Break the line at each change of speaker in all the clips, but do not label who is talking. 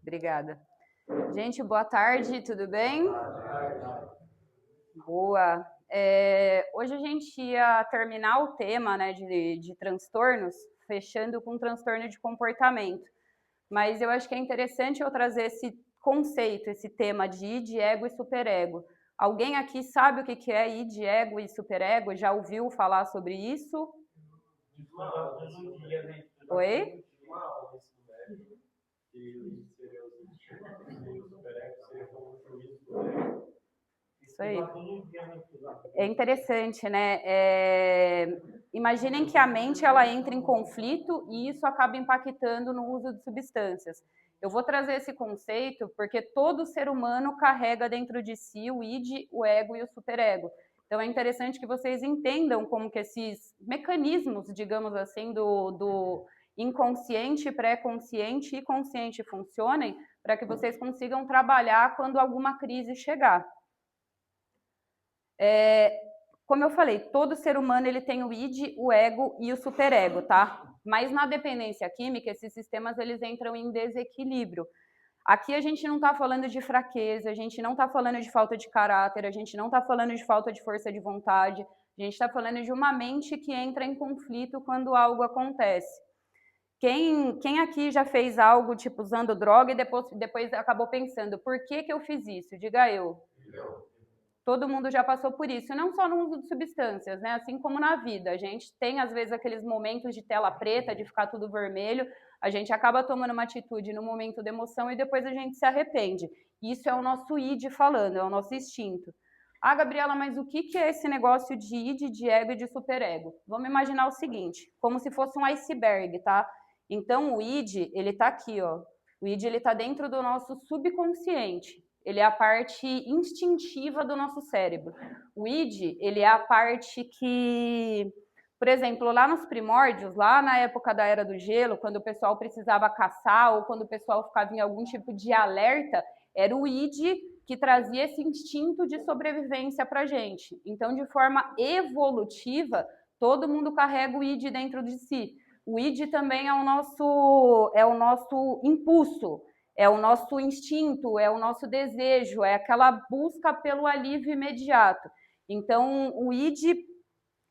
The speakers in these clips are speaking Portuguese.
Obrigada. Gente, boa tarde, tudo bem? Boa. Hoje a gente ia terminar o tema, né, de transtornos, fechando com transtorno de comportamento. Mas eu acho que é interessante eu trazer esse conceito, esse tema de id, ego e superego. Alguém aqui sabe o que é id, ego e superego? Já ouviu falar sobre isso? Oi? Isso aí. É interessante, né? Imaginem que a mente ela entra em conflito e isso acaba impactando no uso de substâncias. Eu vou trazer esse conceito porque todo ser humano carrega dentro de si o id, o ego e o superego. Então é interessante que vocês entendam como que esses mecanismos, digamos assim, do inconsciente, pré-consciente e consciente funcionem para que vocês consigam trabalhar quando alguma crise chegar. Como eu falei, todo ser humano ele tem o id, o ego e o superego, tá? Mas na dependência química, esses sistemas eles entram em desequilíbrio. Aqui a gente não está falando de fraqueza, a gente não está falando de falta de caráter, a gente não está falando de falta de força de vontade, a gente está falando de uma mente que entra em conflito quando algo acontece. Quem aqui já fez algo tipo usando droga e depois acabou pensando, por que eu fiz isso? Diga eu. Todo mundo já passou por isso, não só no uso de substâncias, né? Assim como na vida. A gente tem, às vezes, aqueles momentos de tela preta, de ficar tudo vermelho, a gente acaba tomando uma atitude no momento da emoção e depois a gente se arrepende. Isso é o nosso id falando, é o nosso instinto. Ah, Gabriela, mas o que é esse negócio de id, de ego e de superego? Vamos imaginar o seguinte, como se fosse um iceberg, tá? Então, o id, ele tá aqui, ó. O id, ele tá dentro do nosso subconsciente. Ele é a parte instintiva do nosso cérebro. O id, ele é a parte que, por exemplo, lá nos primórdios, lá na época da Era do Gelo, quando o pessoal precisava caçar ou quando o pessoal ficava em algum tipo de alerta, era o id que trazia esse instinto de sobrevivência para a gente. Então, de forma evolutiva, todo mundo carrega o id dentro de si. O id também é o nosso impulso, é o nosso instinto, é o nosso desejo, é aquela busca pelo alívio imediato. Então, o id,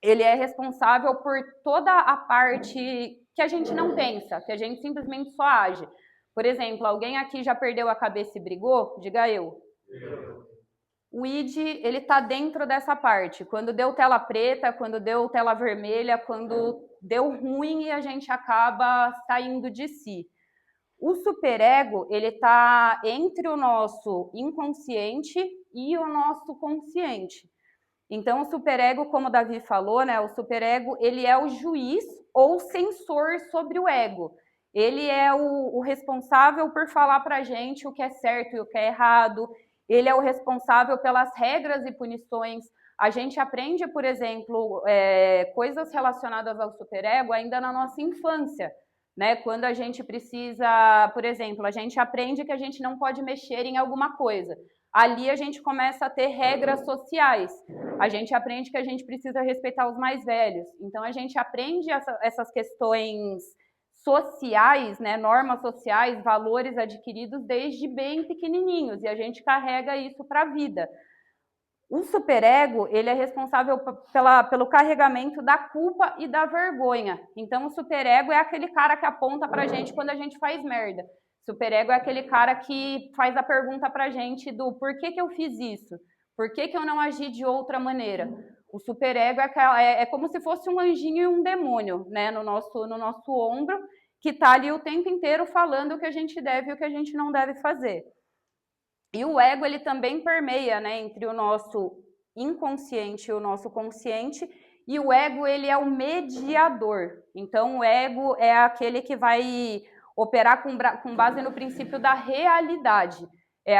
ele é responsável por toda a parte que a gente não pensa, que a gente simplesmente só age. Por exemplo, alguém aqui já perdeu a cabeça e brigou? Diga eu. O id, ele está dentro dessa parte. Quando deu tela preta, quando deu tela vermelha, quando deu ruim e a gente acaba saindo de si. O superego, ele está entre o nosso inconsciente e o nosso consciente. Então, o superego, como o Davi falou, né, o superego, ele é o juiz ou censor sobre o ego. Ele é o responsável por falar para a gente o que é certo e o que é errado. Ele é o responsável pelas regras e punições. A gente aprende, por exemplo, coisas relacionadas ao superego ainda na nossa infância. Né? Quando a gente precisa, por exemplo, a gente aprende que a gente não pode mexer em alguma coisa. Ali a gente começa a ter regras sociais. A gente aprende que a gente precisa respeitar os mais velhos. Então a gente aprende essas questões sociais, né, normas sociais, valores adquiridos desde bem pequenininhos, e a gente carrega isso para a vida. O superego, ele é responsável pelo carregamento da culpa e da vergonha. Então, o superego é aquele cara que aponta pra gente quando a gente faz merda. Superego é aquele cara que faz a pergunta pra gente do por que eu fiz isso? Por que eu não agi de outra maneira? O superego é como se fosse um anjinho e um demônio, né, no nosso ombro, que tá ali o tempo inteiro falando o que a gente deve e o que a gente não deve fazer. E o ego, ele também permeia, né, entre o nosso inconsciente e o nosso consciente, e o ego, ele é o mediador. Então, o ego é aquele que vai operar com base no princípio da realidade. É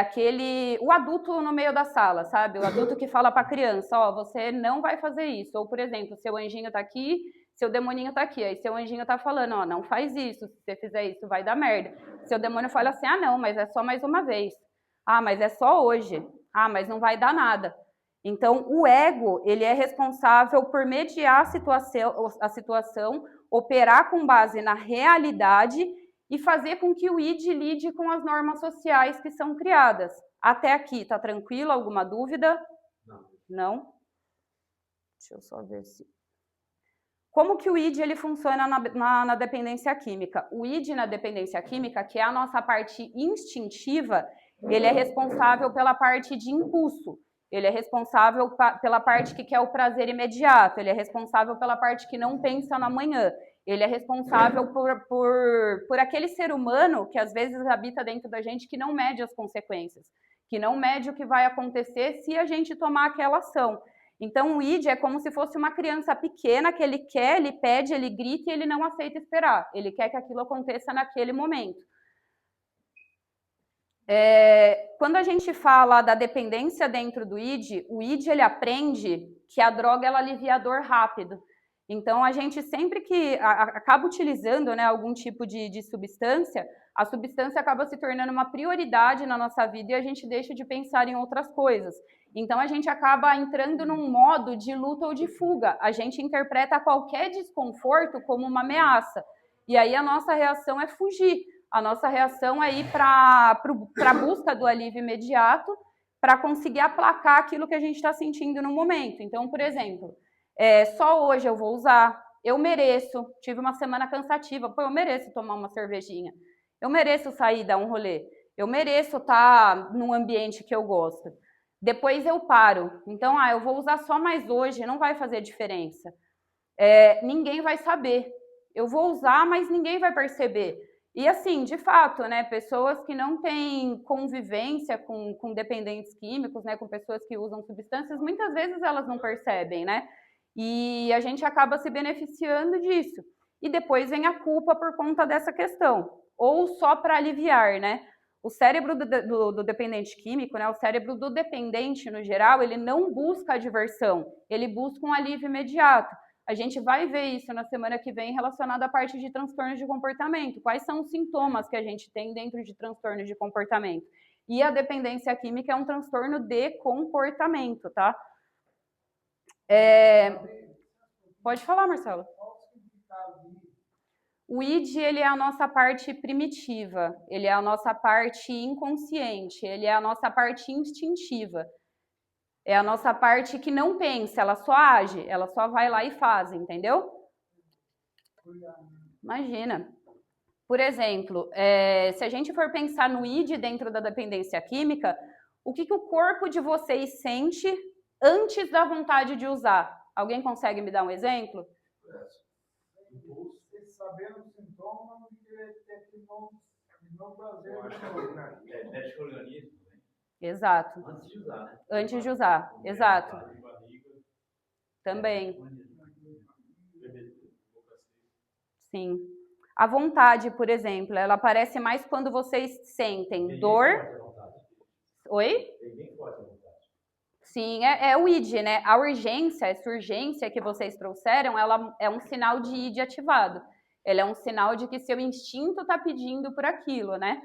o adulto no meio da sala, sabe? O adulto que fala para a criança, ó, você não vai fazer isso. Ou, por exemplo, seu anjinho tá aqui, seu demoninho tá aqui. Aí seu anjinho tá falando, ó, não faz isso, se você fizer isso vai dar merda. Seu demônio fala assim, ah, não, mas é só mais uma vez. Ah, mas é só hoje. Ah, mas não vai dar nada. Então, o ego, ele é responsável por mediar a situação, operar com base na realidade e fazer com que o ID lide com as normas sociais que são criadas. Até aqui, tá tranquilo? Alguma dúvida? Não? Deixa eu só ver se... Como que o ID ele funciona na dependência química? O ID na dependência química, que é a nossa parte instintiva, ele é responsável pela parte de impulso. Ele é responsável pela parte que quer o prazer imediato. Ele é responsável pela parte que não pensa no amanhã. Ele é responsável por aquele ser humano que às vezes habita dentro da gente que não mede as consequências, que não mede o que vai acontecer se a gente tomar aquela ação. Então, o ID é como se fosse uma criança pequena que ele quer, ele pede, ele grita e ele não aceita esperar. Ele quer que aquilo aconteça naquele momento. Quando a gente fala da dependência dentro do ID, o ID ele aprende que a droga ela alivia a dor rápido. Então, a gente sempre que acaba utilizando, né, algum tipo de substância, a substância acaba se tornando uma prioridade na nossa vida e a gente deixa de pensar em outras coisas. Então, a gente acaba entrando num modo de luta ou de fuga. A gente interpreta qualquer desconforto como uma ameaça. E aí, a nossa reação é fugir. A nossa reação é ir para a busca do alívio imediato para conseguir aplacar aquilo que a gente está sentindo no momento. Então, por exemplo, só hoje eu vou usar, eu mereço, tive uma semana cansativa, pô, eu mereço tomar uma cervejinha, eu mereço sair e dar um rolê, eu mereço estar num ambiente que eu gosto. Depois eu paro, então, eu vou usar só mais hoje, não vai fazer diferença. Ninguém vai saber, eu vou usar, mas ninguém vai perceber. E assim, de fato, né, pessoas que não têm convivência com dependentes químicos, né, com pessoas que usam substâncias, muitas vezes elas não percebem, né? E a gente acaba se beneficiando disso. E depois vem a culpa por conta dessa questão. Ou só para aliviar, né? O cérebro do dependente químico, né, o cérebro do dependente no geral, ele não busca a diversão, ele busca um alívio imediato. A gente vai ver isso na semana que vem relacionado à parte de transtornos de comportamento. Quais são os sintomas que a gente tem dentro de transtornos de comportamento? E a dependência química é um transtorno de comportamento, tá? Pode falar, Marcelo. O ID, ele é a nossa parte primitiva, ele é a nossa parte inconsciente, ele é a nossa parte instintiva. É a nossa parte que não pensa, ela só age, ela só vai lá e faz, entendeu? Imagina. Por exemplo, se a gente for pensar no ID dentro da dependência química, o que o corpo de vocês sente antes da vontade de usar? Alguém consegue me dar um exemplo?
Sabendo o sintoma, não querer ter que não prazer. Mexe com o organismo.
Exato.
Antes de usar, né?
Antes de usar, exato. Também. Sim. A vontade, por exemplo, ela aparece mais quando vocês sentem dor. Oi? Sim, é o ID, né? A urgência, essa urgência que vocês trouxeram, ela é um sinal de ID ativado. Ela é um sinal de que seu instinto está pedindo por aquilo, né?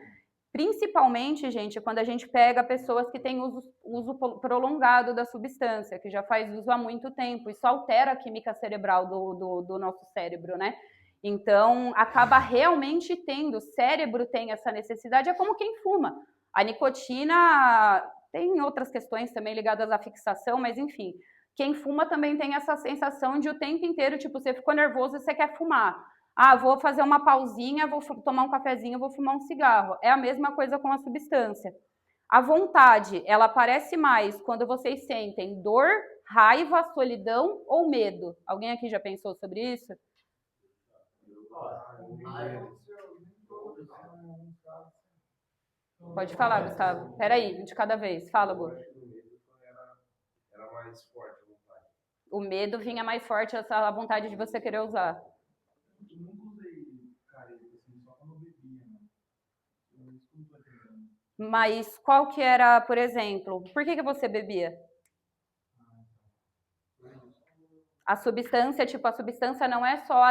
Principalmente, gente, quando a gente pega pessoas que têm uso prolongado da substância, que já faz uso há muito tempo, isso altera a química cerebral do nosso cérebro, né? Então, acaba realmente tendo, o cérebro tem essa necessidade, é como quem fuma. A nicotina tem outras questões também ligadas à fixação, mas enfim, quem fuma também tem essa sensação de o tempo inteiro, tipo, você ficou nervoso e você quer fumar. Vou fazer uma pausinha, vou tomar um cafezinho, vou fumar um cigarro. É a mesma coisa com a substância. A vontade, ela aparece mais quando vocês sentem dor, raiva, solidão ou medo. Alguém aqui já pensou sobre isso? Pode falar, Gustavo. Peraí, de cada vez. Fala, Gu.
Era mais forte a vontade.
O medo vinha mais forte, a vontade de você querer usar.
Eu nunca usei careta, assim, só quando eu bebia, né?
Mas qual que era, por exemplo, por que você bebia? A substância, tipo, a substância não é só,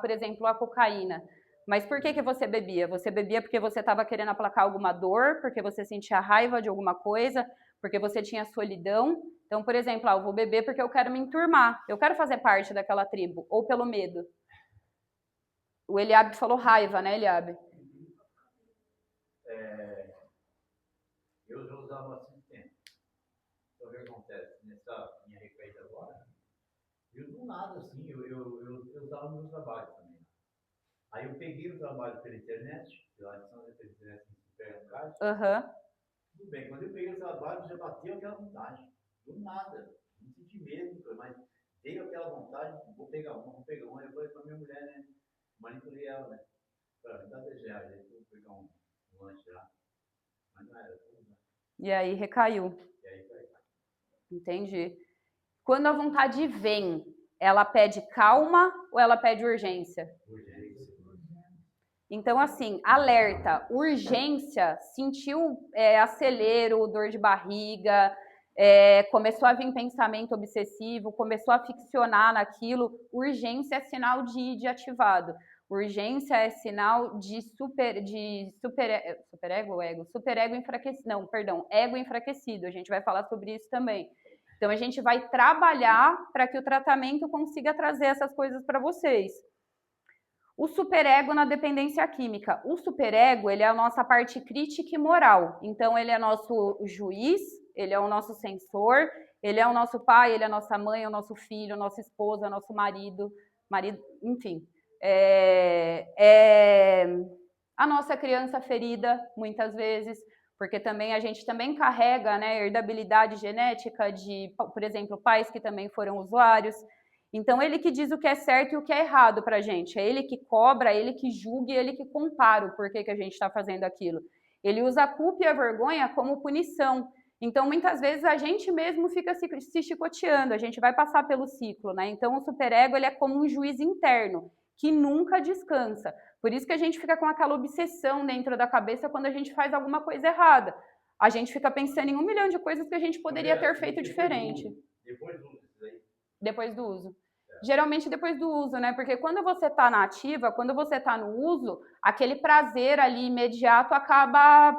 por exemplo, a cocaína. Mas por que você bebia? Você bebia porque você estava querendo aplacar alguma dor, porque você sentia raiva de alguma coisa, porque você tinha solidão. Então, por exemplo, eu vou beber porque eu quero me enturmar, eu quero fazer parte daquela tribo, ou pelo medo. O Eliabe falou raiva, né, Eliabe?
usava há bastante tempo. Então, o que acontece? Nessa minha recaída agora, eu do nada, assim, eu usava no meu trabalho também. Aí eu peguei o trabalho pela internet, pela edição da internet em supermercado. Tudo bem, quando eu peguei o trabalho, já bateu aquela vontade. Do nada. Não senti medo, mas veio aquela vontade, vou pegar uma. Eu falei pra minha mulher, né? Manipulei ela, né? Pra me dar desejar, aí vou pegar um lanche lá. Mas não era, tudo, né?
E aí recaiu. Entendi. Quando a vontade vem, ela pede calma ou ela pede urgência?
Urgência.
Então, assim, alerta, urgência, sentiu acelero, dor de barriga, começou a vir pensamento obsessivo, começou a ficcionar naquilo, urgência é sinal de id ativado. Urgência é sinal de ego enfraquecido. A gente vai falar sobre isso também. Então, a gente vai trabalhar para que o tratamento consiga trazer essas coisas para vocês. O superego na dependência química. O superego, ele é a nossa parte crítica e moral. Então, ele é nosso juiz, ele é o nosso censor, ele é o nosso pai, ele é a nossa mãe, é o nosso filho, a nossa esposa, nosso marido, enfim. A nossa criança ferida, muitas vezes, porque também a gente também carrega, né, herdabilidade genética de, por exemplo, pais que também foram usuários. Então, ele que diz o que é certo e o que é errado pra gente. É ele que cobra, é ele que julga e ele que compara o porquê que a gente está fazendo aquilo. Ele usa a culpa e a vergonha como punição. Então, muitas vezes, a gente mesmo fica se chicoteando, a gente vai passar pelo ciclo, né? Então, o superego, ele é como um juiz interno, que nunca descansa. Por isso que a gente fica com aquela obsessão dentro da cabeça quando a gente faz alguma coisa errada. A gente fica pensando em 1 milhão de coisas que a gente poderia ter feito diferente.
Depois do uso disso aí?
Depois do uso. Geralmente depois do uso, né? Porque quando você tá na ativa, quando você tá no uso, aquele prazer ali imediato acaba...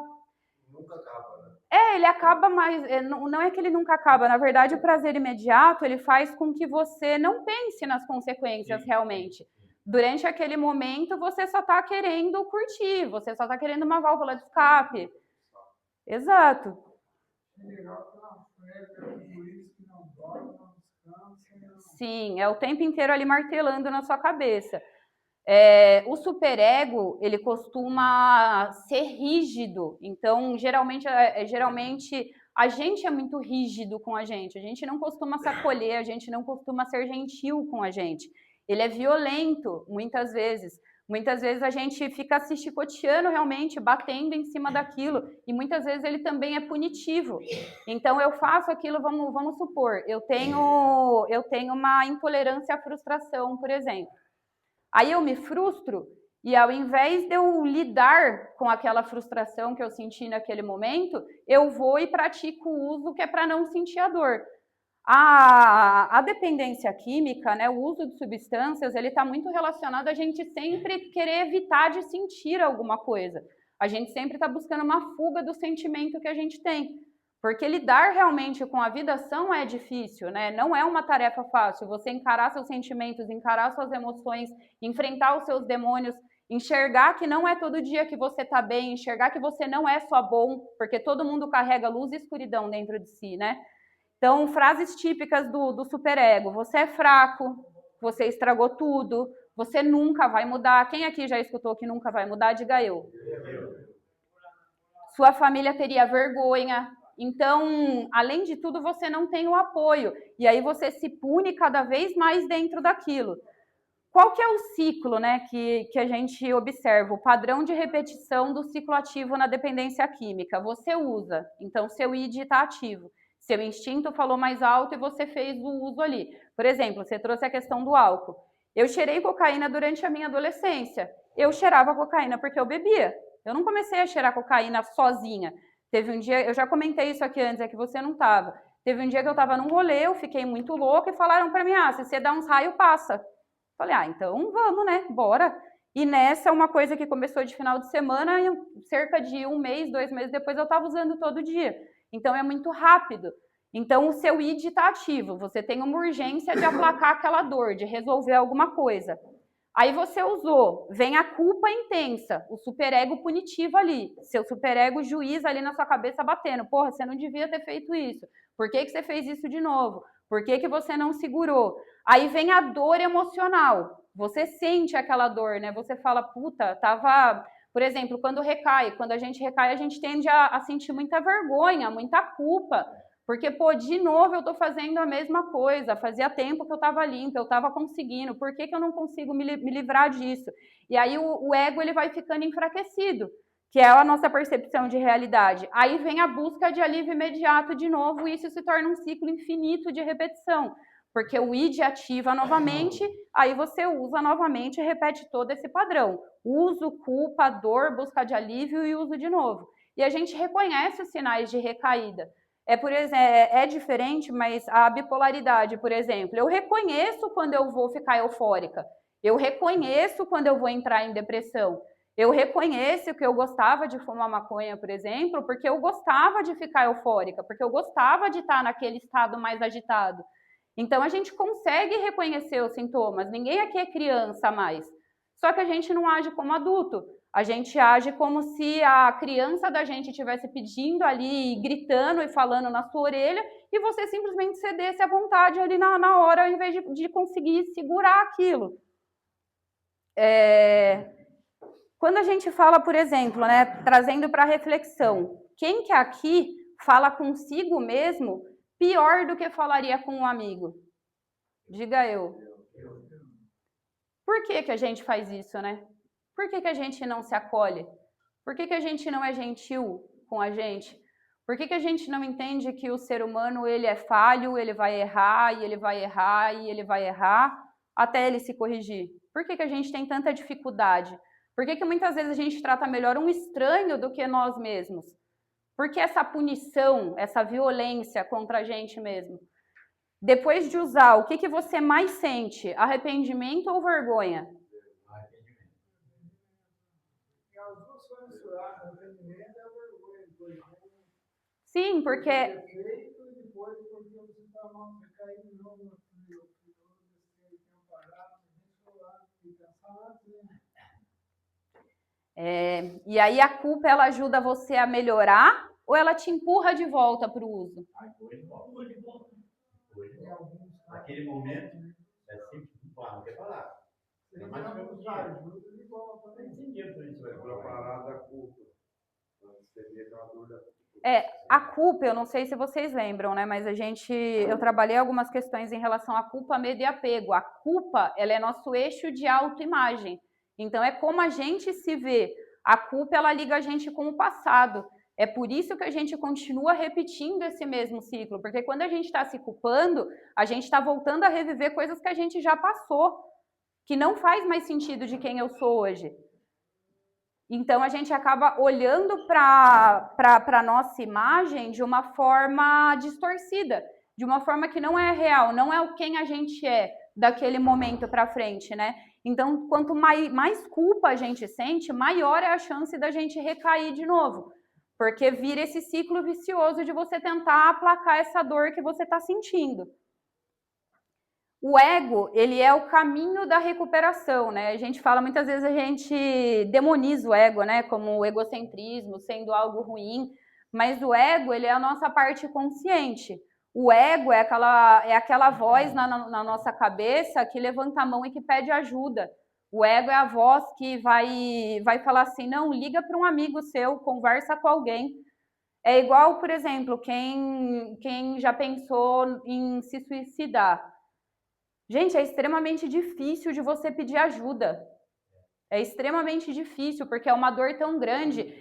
Nunca acaba, né?
Ele acaba, mas não é que ele nunca acaba. Na verdade, o prazer imediato, ele faz com que você não pense nas consequências realmente. Durante aquele momento, você só tá querendo curtir, você só tá querendo uma válvula de escape. Exato. Sim, é o tempo inteiro ali martelando na sua cabeça. O superego, ele costuma ser rígido. Então, geralmente a gente é muito rígido com a gente não costuma se acolher, a gente não costuma ser gentil com a gente. Ele é violento, muitas vezes. Muitas vezes a gente fica se chicoteando realmente, batendo em cima daquilo, e muitas vezes ele também é punitivo. Então, eu faço aquilo, vamos supor, eu tenho uma intolerância à frustração, por exemplo. Aí eu me frustro, e ao invés de eu lidar com aquela frustração que eu senti naquele momento, eu vou e pratico o uso que é para não sentir a dor. A dependência química, né, o uso de substâncias, ele está muito relacionado a gente sempre querer evitar de sentir alguma coisa. A gente sempre está buscando uma fuga do sentimento que a gente tem. Porque lidar realmente com a vidação é difícil, né? Não é uma tarefa fácil. Você encarar seus sentimentos, encarar suas emoções, enfrentar os seus demônios, enxergar que não é todo dia que você está bem, enxergar que você não é só bom, porque todo mundo carrega luz e escuridão dentro de si, né? Então, frases típicas do superego. Você é fraco, você estragou tudo, você nunca vai mudar. Quem aqui já escutou que nunca vai mudar? Diga eu. Sua família teria vergonha. Então, além de tudo, você não tem o apoio. E aí você se pune cada vez mais dentro daquilo. Qual que é o ciclo, né, que a gente observa? O padrão de repetição do ciclo ativo na dependência química. Você usa, então seu id está ativo. Seu instinto falou mais alto e você fez o uso ali. Por exemplo, você trouxe a questão do álcool. Eu cheirei cocaína durante a minha adolescência. Eu cheirava cocaína porque eu bebia. Eu não comecei a cheirar cocaína sozinha. Teve um dia, eu já comentei isso aqui antes, é que você não estava. Teve um dia que eu estava num rolê, eu fiquei muito louca e falaram para mim, se você dá uns raios, passa. Falei, então vamos, né, bora. E nessa, uma coisa que começou de final de semana, e cerca de 1 mês, 2 meses depois, eu estava usando todo dia. Então, é muito rápido. Então, o seu id está ativo. Você tem uma urgência de aplacar aquela dor, de resolver alguma coisa. Aí você usou, vem a culpa intensa, o superego punitivo ali, seu superego juiz ali na sua cabeça batendo. Porra, você não devia ter feito isso. Por que você fez isso de novo? Por que você não segurou? Aí vem a dor emocional. Você sente aquela dor, né? Você fala, puta, tava... Por exemplo, quando a gente tende a sentir muita vergonha, muita culpa. Porque, pô, de novo eu tô fazendo a mesma coisa, fazia tempo que eu tava limpa, eu tava conseguindo, por que eu não consigo me livrar disso? E aí o ego, ele vai ficando enfraquecido, que é a nossa percepção de realidade. Aí vem a busca de alívio imediato de novo, e isso se torna um ciclo infinito de repetição, porque o id ativa novamente, aí você usa novamente e repete todo esse padrão. Uso, culpa, dor, busca de alívio e uso de novo. E a gente reconhece os sinais de recaída. Por exemplo, é diferente, mas a bipolaridade, por exemplo, eu reconheço quando eu vou ficar eufórica, eu reconheço quando eu vou entrar em depressão, eu reconheço que eu gostava de fumar maconha, por exemplo, porque eu gostava de ficar eufórica, porque eu gostava de estar naquele estado mais agitado. Então, a gente consegue reconhecer os sintomas, ninguém aqui é criança mais, só que a gente não age como adulto. A gente age como se a criança da gente estivesse pedindo ali, gritando e falando na sua orelha, e você simplesmente cedesse à vontade ali na hora, ao invés de conseguir segurar aquilo. Quando a gente fala, por exemplo, né, trazendo para reflexão, quem que aqui fala consigo mesmo pior do que falaria com um amigo? Diga eu. Por que a gente faz isso, né? Por que a gente não se acolhe? Por que a gente não é gentil com a gente? Por que a gente não entende que o ser humano, ele é falho, ele vai errar, e ele vai errar, e ele vai errar, até ele se corrigir? Por que a gente tem tanta dificuldade? Por que muitas vezes a gente trata melhor um estranho do que nós mesmos? Por que essa punição, essa violência contra a gente mesmo? Depois de usar, o que você mais sente? Arrependimento ou vergonha? Sim, porque... e aí a culpa, ela ajuda você a melhorar ou ela te empurra de volta para o uso?
Naquele momento, é sempre não quer parar. Mas vamos lá.
Parar da culpa.
A culpa, eu não sei se vocês lembram, né? Mas eu trabalhei algumas questões em relação à culpa, medo e apego. A culpa, ela é nosso eixo de autoimagem. Então, é como a gente se vê. A culpa, ela liga a gente com o passado. É por isso que a gente continua repetindo esse mesmo ciclo. Porque quando a gente está se culpando, a gente está voltando a reviver coisas que a gente já passou, que não faz mais sentido de quem eu sou hoje. Então, a gente acaba olhando para a nossa imagem de uma forma distorcida, de uma forma que não é real, não é o quem a gente é daquele momento para frente, né? Então, quanto mais culpa a gente sente, maior é a chance da gente recair de novo, porque vira esse ciclo vicioso de você tentar aplacar essa dor que você está sentindo. O ego, ele é o caminho da recuperação, né? A gente fala, muitas vezes a gente demoniza o ego, né? Como o egocentrismo, sendo algo ruim, mas o ego, ele é a nossa parte consciente. O ego é aquela voz na nossa cabeça que levanta a mão e que pede ajuda. O ego é a voz que vai falar assim, não, liga para um amigo seu, conversa com alguém. É igual, por exemplo, quem já pensou em se suicidar. Gente, é extremamente difícil de você pedir ajuda. É extremamente difícil, porque é uma dor tão grande.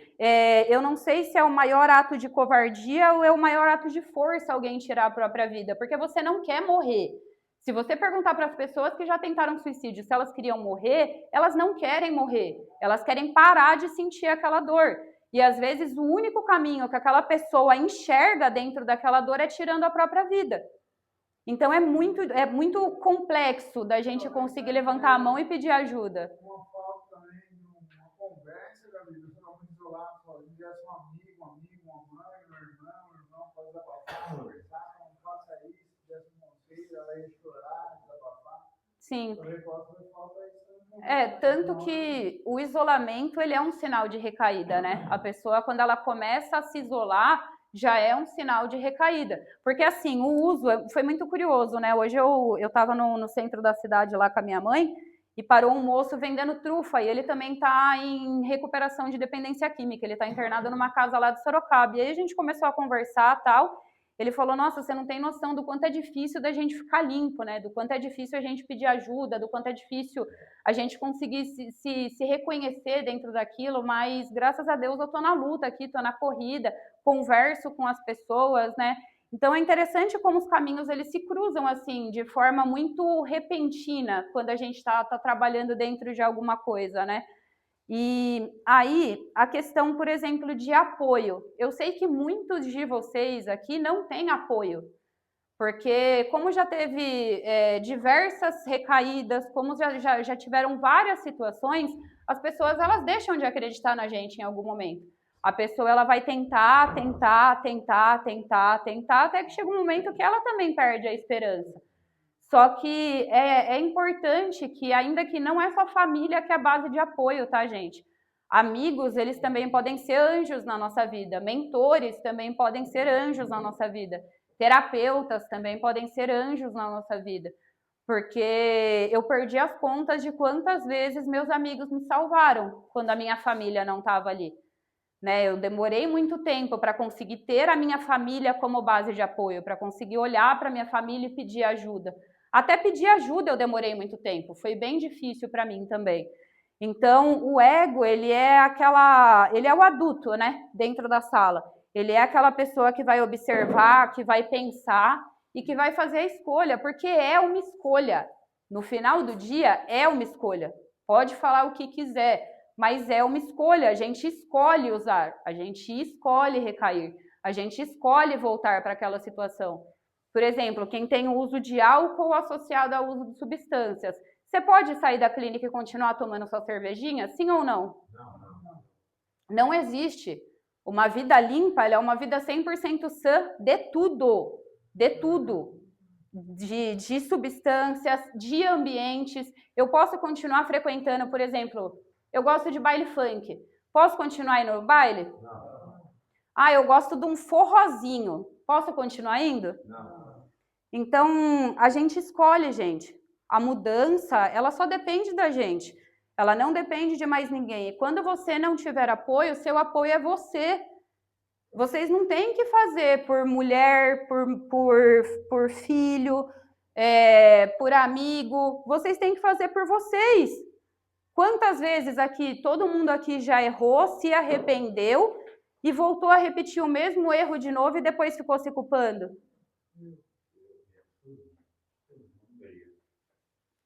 Eu não sei se é o maior ato de covardia ou é o maior ato de força alguém tirar a própria vida, porque você não quer morrer. Se você perguntar para as pessoas que já tentaram suicídio se elas queriam morrer, elas não querem morrer. Elas querem parar de sentir aquela dor. E às vezes o único caminho que aquela pessoa enxerga dentro daquela dor é tirando a própria vida. Então é muito complexo da gente conseguir levantar a mão e pedir ajuda.
Uma falta também de uma conversa, Gabi, você não muito isolado, sozinho, tivesse um amigo, uma mãe, um irmão, pode desabafar, conversar, não faça isso, tivesse um conselho, ela ia chorar, desabafar.
Sim.
Também falta isso no
Tanto que o isolamento, ele é um sinal de recaída, né? A pessoa, quando ela começa a se isolar, já é um sinal de recaída. Porque, assim, o uso foi muito curioso, né? Hoje eu estava no centro da cidade lá com a minha mãe e parou um moço vendendo trufa e ele também está em recuperação de dependência química. Ele está internado numa casa lá de Sorocaba. E aí a gente começou a conversar e tal. Ele falou, nossa, você não tem noção do quanto é difícil da gente ficar limpo, né? Do quanto é difícil a gente pedir ajuda, do quanto é difícil a gente conseguir se reconhecer dentro daquilo, mas graças a Deus eu tô na luta aqui, tô na corrida, converso com as pessoas, né? Então é interessante como os caminhos eles se cruzam assim, de forma muito repentina, quando a gente tá trabalhando dentro de alguma coisa, né? E aí, a questão, por exemplo, de apoio. Eu sei que muitos de vocês aqui não têm apoio, porque como já teve diversas recaídas, como já tiveram várias situações, as pessoas elas deixam de acreditar na gente em algum momento. A pessoa ela vai tentar, até que chega um momento que ela também perde a esperança. Só que é importante que, ainda que não é só família que é a base de apoio, tá, gente? Amigos, eles também podem ser anjos na nossa vida. Mentores também podem ser anjos na nossa vida. Terapeutas também podem ser anjos na nossa vida. Porque eu perdi as contas de quantas vezes meus amigos me salvaram quando a minha família não estava ali. Né? Eu demorei muito tempo para conseguir ter a minha família como base de apoio, para conseguir olhar para a minha família e pedir ajuda. Até pedir ajuda eu demorei muito tempo, foi bem difícil para mim também. Então, o ego, ele é o adulto, né, dentro da sala. Ele é aquela pessoa que vai observar, que vai pensar e que vai fazer a escolha, porque é uma escolha. No final do dia, é uma escolha. Pode falar o que quiser, mas é uma escolha. A gente escolhe usar, a gente escolhe recair, a gente escolhe voltar para aquela situação. Por exemplo, quem tem o uso de álcool associado ao uso de substâncias, você pode sair da clínica e continuar tomando sua cervejinha? Sim ou não? Não existe. Uma vida limpa, ela é uma vida 100% sã de tudo. De tudo. De substâncias, de ambientes. Eu posso continuar frequentando, por exemplo, eu gosto de baile funk. Posso continuar indo no baile?
Não.
Eu gosto de um forrozinho. Posso continuar indo?
Não.
Então, a gente escolhe, gente. A mudança, ela só depende da gente. Ela não depende de mais ninguém. E quando você não tiver apoio, seu apoio é você. Vocês não têm que fazer por mulher, por filho, por amigo. Vocês têm que fazer por vocês. Quantas vezes aqui, todo mundo aqui já errou, se arrependeu e voltou a repetir o mesmo erro de novo e depois ficou se culpando?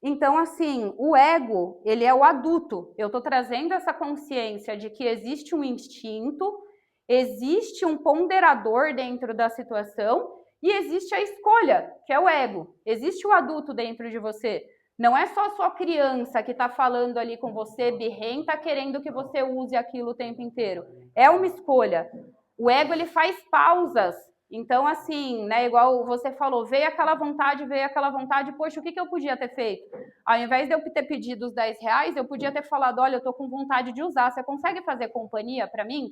Então, assim, o ego, ele é o adulto. Eu estou trazendo essa consciência de que existe um instinto, existe um ponderador dentro da situação e existe a escolha, que é o ego. Existe o adulto dentro de você. Não é só a sua criança que está falando ali com você, birrenta, querendo que você use aquilo o tempo inteiro. É uma escolha. O ego, ele faz pausas. Então, assim, né, igual você falou, veio aquela vontade, poxa, o que eu podia ter feito? Ao invés de eu ter pedido os R$10, eu podia ter falado, olha, eu tô com vontade de usar, você consegue fazer companhia para mim?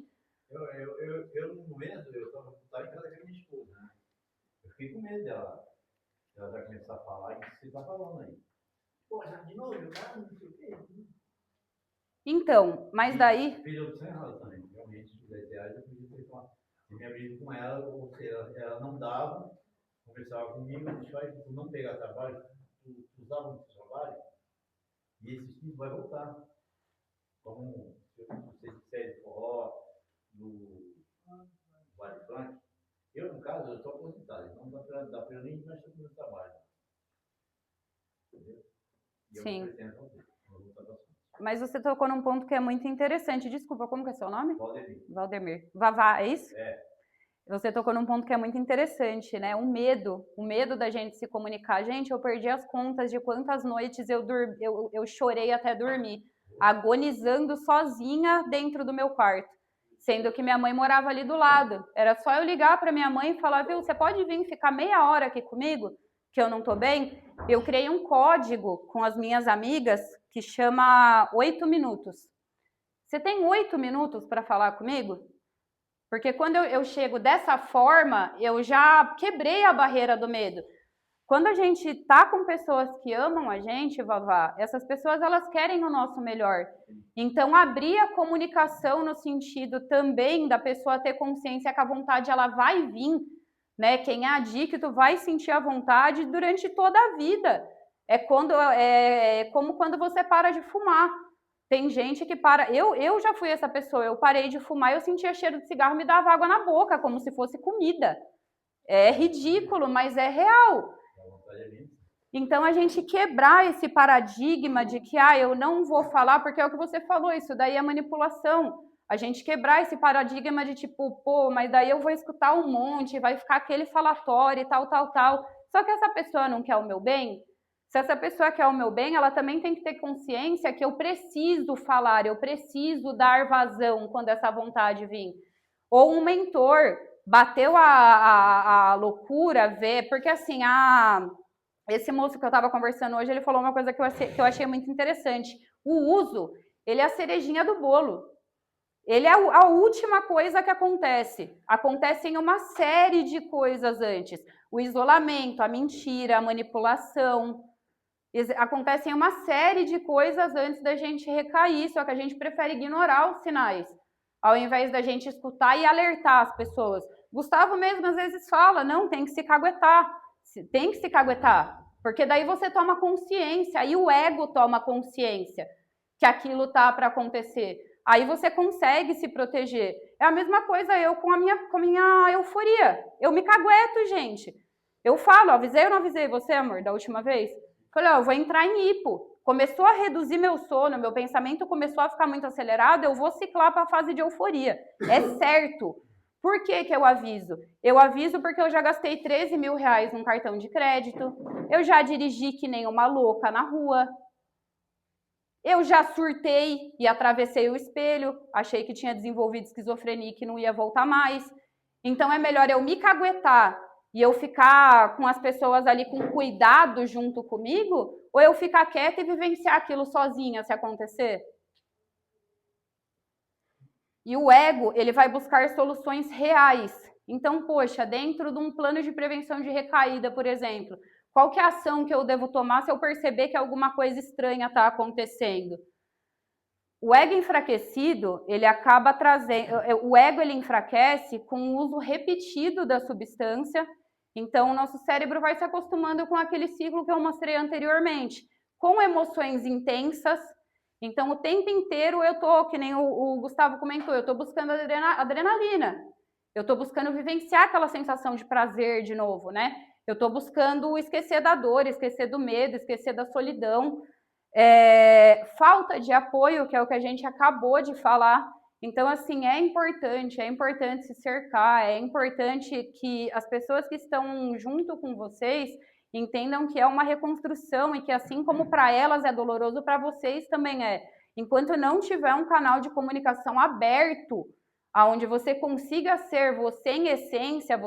Eu, no momento, eu estava em casa com a minha esposa, né? Eu fiquei com medo dela já começar a falar o que você está falando aí. Pô, já de novo, eu quero não sei o quê.
Então, mas daí...
Fez opção errada também, realmente, os R$10 eu podia ter falado. Eu me abri com ela, ou seja, ela não dava, conversava comigo, deixava tu não pegar trabalho, tu usava o trabalho, e esse espírito vai voltar. Como se você disser de forró, do baile funk. Eu, no caso, eu estou aposentado, então dá para eu nem mexer com o meu trabalho. Entendeu? E eu
Sim.
não pretendo fazer, eu vou voltar bastante.
Mas você tocou num ponto que é muito interessante. Desculpa, como que é seu nome?
Valdemir.
Valdemir. Vavá, é isso?
É.
Você tocou num ponto que é muito interessante, né? O medo da gente se comunicar. Gente, eu perdi as contas de quantas noites eu chorei até dormir, agonizando sozinha dentro do meu quarto, sendo que minha mãe morava ali do lado. Era só eu ligar para minha mãe e falar, viu, você pode vir ficar meia hora aqui comigo? que eu não tô bem, eu criei um código com as minhas amigas que chama 8 minutos. Você tem 8 minutos para falar comigo? Porque quando eu chego dessa forma, eu já quebrei a barreira do medo. Quando a gente tá com pessoas que amam a gente, Vavá, essas pessoas elas querem o nosso melhor. Então, abrir a comunicação no sentido também da pessoa ter consciência que a vontade ela vai vir, né? Quem é adicto vai sentir a vontade durante toda a vida. É como quando você para de fumar. Tem gente que para. Eu já fui essa pessoa. Eu parei de fumar, eu sentia cheiro de cigarro, me dava água na boca, como se fosse comida. É ridículo, mas é real. Então, a gente quebrar esse paradigma de que eu não vou falar, porque é o que você falou, isso daí é manipulação. A gente quebrar esse paradigma de tipo, pô, mas daí eu vou escutar um monte, vai ficar aquele falatório e tal, tal, tal. Só que essa pessoa não quer o meu bem. Se essa pessoa quer o meu bem, ela também tem que ter consciência que eu preciso falar, eu preciso dar vazão quando essa vontade vir. Ou um mentor bateu a loucura, porque assim, esse moço que eu estava conversando hoje, ele falou uma coisa que eu achei muito interessante. O uso, ele é a cerejinha do bolo. Ele é a última coisa que acontece. Acontecem uma série de coisas antes. O isolamento, a mentira, a manipulação. Acontecem uma série de coisas antes da gente recair, só que a gente prefere ignorar os sinais, ao invés da gente escutar e alertar as pessoas. Gustavo mesmo às vezes fala, não, tem que se caguetar. Tem que se caguetar, porque daí você toma consciência, aí o ego toma consciência que aquilo tá para acontecer. Aí você consegue se proteger. É a mesma coisa eu com a minha euforia. Eu me cagueto, gente. Eu falo, avisei ou não avisei você, amor, da última vez? Falei, eu vou entrar em hipo. Começou a reduzir meu sono, meu pensamento começou a ficar muito acelerado, eu vou ciclar para a fase de euforia. É certo. Por que eu aviso? Eu aviso porque eu já gastei 13 mil reais num cartão de crédito, eu já dirigi que nem uma louca na rua, eu já surtei e atravessei o espelho, achei que tinha desenvolvido esquizofrenia e que não ia voltar mais. Então é melhor eu me caguetar e eu ficar com as pessoas ali com cuidado junto comigo, ou eu ficar quieta e vivenciar aquilo sozinha se acontecer? E o ego, ele vai buscar soluções reais. Então, poxa, dentro de um plano de prevenção de recaída, por exemplo, qual que é a ação que eu devo tomar se eu perceber que alguma coisa estranha está acontecendo? O ego enfraquecido, ele acaba trazendo... O ego, ele enfraquece com o uso repetido da substância. Então, o nosso cérebro vai se acostumando com aquele ciclo que eu mostrei anteriormente, com emoções intensas. Então, o tempo inteiro eu tô, que nem o Gustavo comentou, eu tô buscando adrenalina. Eu tô buscando vivenciar aquela sensação de prazer de novo, né? Eu tô buscando esquecer da dor, esquecer do medo, esquecer da solidão. Falta de apoio, que é o que a gente acabou de falar. Então, assim, é importante se cercar, é importante que as pessoas que estão junto com vocês entendam que é uma reconstrução e que assim como para elas é doloroso, para vocês também é. Enquanto não tiver um canal de comunicação aberto, onde você consiga ser você em essência,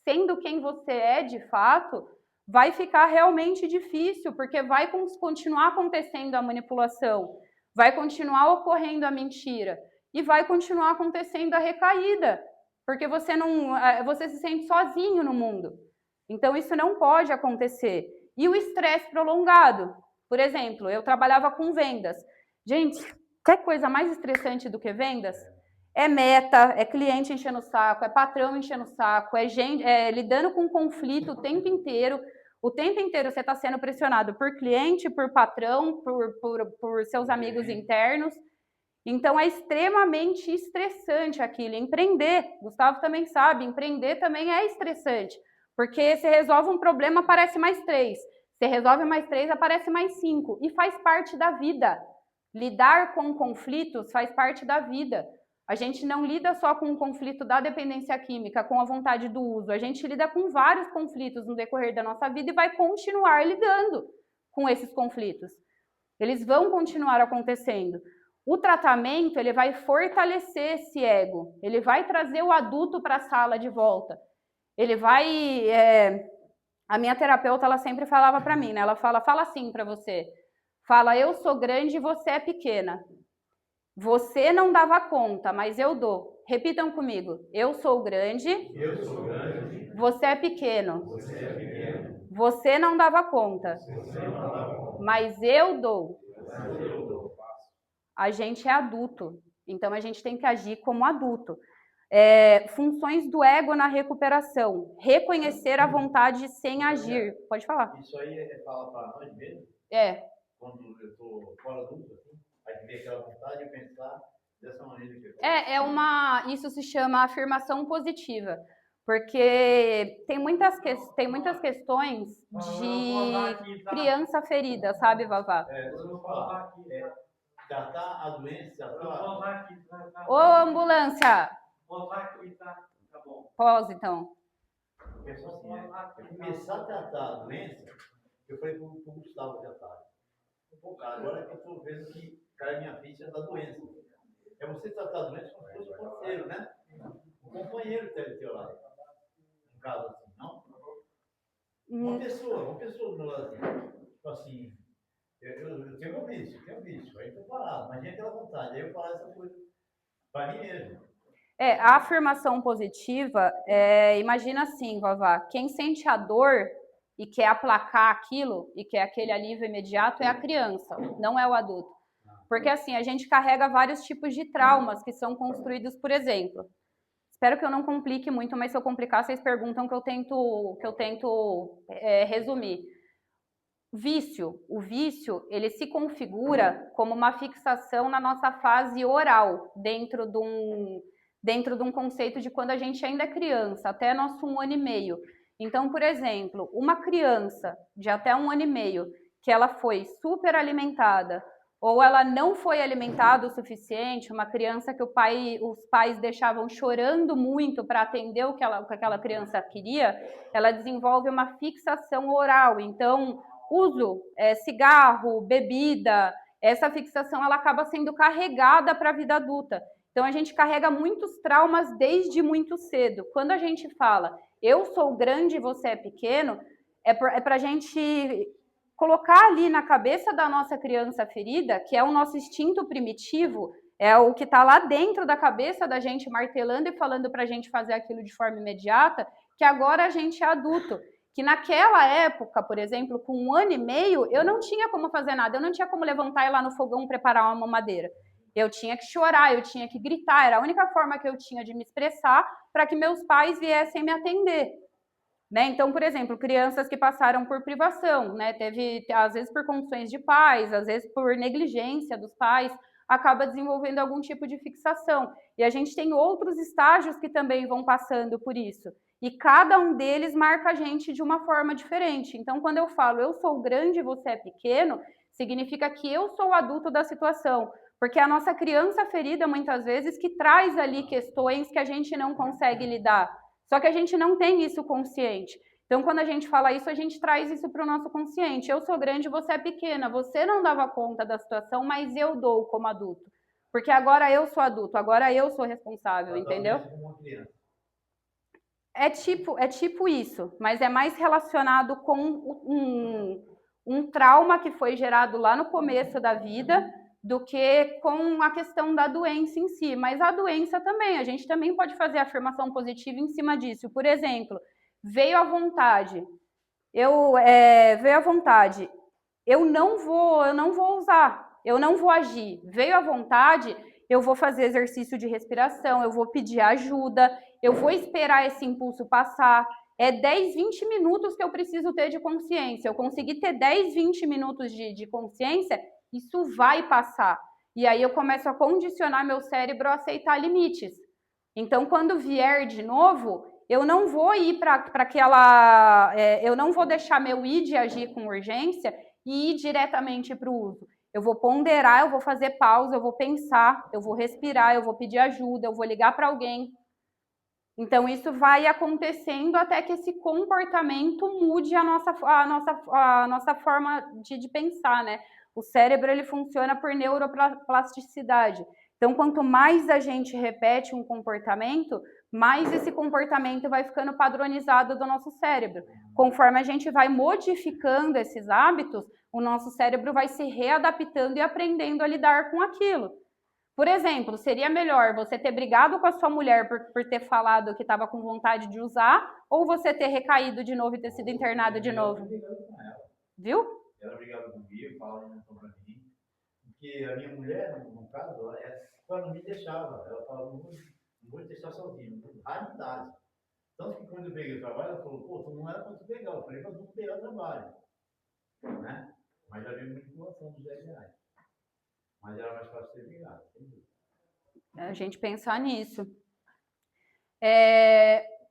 sendo quem você é de fato, vai ficar realmente difícil, porque vai continuar acontecendo a manipulação, vai continuar ocorrendo a mentira e vai continuar acontecendo a recaída, porque você se sente sozinho no mundo. Então, isso não pode acontecer. E o estresse prolongado. Por exemplo, eu trabalhava com vendas. Gente, quer coisa mais estressante do que vendas? É meta, é cliente enchendo o saco, é patrão enchendo o saco, é lidando com conflito o tempo inteiro. O tempo inteiro você está sendo pressionado por cliente, por patrão, por seus amigos internos. Então, é extremamente estressante aquilo. Empreender, Gustavo também sabe, empreender também é estressante. Porque você resolve um problema, aparece mais 3. Você resolve mais 3, aparece mais 5. E faz parte da vida. Lidar com conflitos faz parte da vida. A gente não lida só com o conflito da dependência química, com a vontade do uso. A gente lida com vários conflitos no decorrer da nossa vida e vai continuar lidando com esses conflitos. Eles vão continuar acontecendo. O tratamento, ele vai fortalecer esse ego. Ele vai trazer o adulto para a sala de volta. Ele vai A minha terapeuta, ela sempre falava para mim, né? Ela fala assim para você. Fala, eu sou grande e você é pequena. Você não dava conta, mas eu dou. Repitam comigo. Eu sou grande.
Eu sou grande.
Você é pequeno.
Você é pequeno.
Você não dava conta.
Você não dava conta.
Mas eu dou.
Mas eu dou.
A gente é adulto. Então a gente tem que agir como adulto. Funções do ego na recuperação. Reconhecer a vontade sem agir. Pode falar.
Isso aí fala para nós mesmo? Quando eu estou fora do mundo, assim, aí vem aquela vontade de pensar dessa maneira que
isso se chama afirmação positiva. Porque tem muitas questões de criança ferida, sabe, Vavá?
Eu vou falar aqui, tratar a doença.
Ô, ambulância!
Tá bom.
Pause, então.
Começar a tratar a doença, eu falei para o Gustavo tratar. Agora que eu estou vendo que cai minha ficha da doença. É você tratar a doença como se fosse um parceiro, né? Um companheiro que está do teu lado. Um caso assim, não? Uma pessoa do meu lado assim. Tipo assim, eu tenho um vício, aí estou parado, mas tinha aquela vontade, aí eu falo essa coisa para mim mesmo.
A afirmação positiva, imagina assim, Vavá, quem sente a dor e quer aplacar aquilo, e quer aquele alívio imediato, é a criança, não é o adulto. Porque assim, a gente carrega vários tipos de traumas que são construídos, por exemplo. Espero que eu não complique muito, mas se eu complicar, vocês perguntam que eu tento resumir. O vício, ele se configura como uma fixação na nossa fase oral, dentro de um conceito de quando a gente ainda é criança, até nosso 1 ano e meio. Então, por exemplo, uma criança de até 1 ano e meio, que ela foi super alimentada, ou ela não foi alimentada o suficiente, uma criança que os pais deixavam chorando muito para atender o que aquela criança queria, ela desenvolve uma fixação oral. Então, uso, cigarro, bebida, essa fixação ela acaba sendo carregada para a vida adulta. Então, a gente carrega muitos traumas desde muito cedo. Quando a gente fala, eu sou grande e você é pequeno, é para a gente colocar ali na cabeça da nossa criança ferida, que é o nosso instinto primitivo, é o que está lá dentro da cabeça da gente, martelando e falando para a gente fazer aquilo de forma imediata, que agora a gente é adulto. Que naquela época, por exemplo, com 1 ano e meio, eu não tinha como fazer nada, eu não tinha como levantar e ir lá no fogão preparar uma mamadeira. Eu tinha que chorar, eu tinha que gritar, era a única forma que eu tinha de me expressar para que meus pais viessem me atender. Né? Então, por exemplo, crianças que passaram por privação, né? Às vezes por condições de pais, às vezes por negligência dos pais, acaba desenvolvendo algum tipo de fixação. E a gente tem outros estágios que também vão passando por isso. E cada um deles marca a gente de uma forma diferente. Então, quando eu falo eu sou grande e você é pequeno, significa que eu sou o adulto da situação. Porque a nossa criança ferida, muitas vezes, que traz ali questões que a gente não consegue lidar. Só que a gente não tem isso consciente. Então, quando a gente fala isso, a gente traz isso para o nosso consciente. Eu sou grande, você é pequena. Você não dava conta da situação, mas eu dou como adulto. Porque agora eu sou adulto, agora eu sou responsável, entendeu? É tipo isso, mas é mais relacionado com um trauma que foi gerado lá no começo da vida, do que com a questão da doença em si. Mas a doença também, a gente também pode fazer afirmação positiva em cima disso. Por exemplo, veio à vontade. Veio à vontade. Eu não vou usar, eu não vou agir. Veio à vontade, eu vou fazer exercício de respiração, eu vou pedir ajuda, eu vou esperar esse impulso passar. É 10, 20 minutos que eu preciso ter de consciência. Eu conseguir ter 10, 20 minutos de consciência, isso vai passar. E aí eu começo a condicionar meu cérebro a aceitar limites. Então, quando vier de novo, eu não vou ir para aquela... eu não vou deixar meu id agir com urgência e ir diretamente para o uso. Eu vou ponderar, eu vou fazer pausa, eu vou pensar, eu vou respirar, eu vou pedir ajuda, eu vou ligar para alguém. Então, isso vai acontecendo até que esse comportamento mude a nossa forma de pensar, né? O cérebro, ele funciona por neuroplasticidade. Então, quanto mais a gente repete um comportamento, mais esse comportamento vai ficando padronizado do nosso cérebro. Conforme a gente vai modificando esses hábitos, o nosso cérebro vai se readaptando e aprendendo a lidar com aquilo. Por exemplo, seria melhor você ter brigado com a sua mulher por ter falado que estava com vontade de usar, ou você ter recaído de novo e ter sido internado de novo? Viu?
Ela brigava comigo, falava pra mim. Porque a minha mulher, no caso, ela não me deixava. Ela falava, não vou te deixar sozinho. Raridade. Tanto que quando eu peguei o trabalho, ela falou, pô, tu não era para tu pegar. Eu falei, mas não pegar trabalho. Né? Mas já veio manipulação dos 10 reais. Mas era mais fácil ser brigado, sem dúvida.
A gente pensar nisso.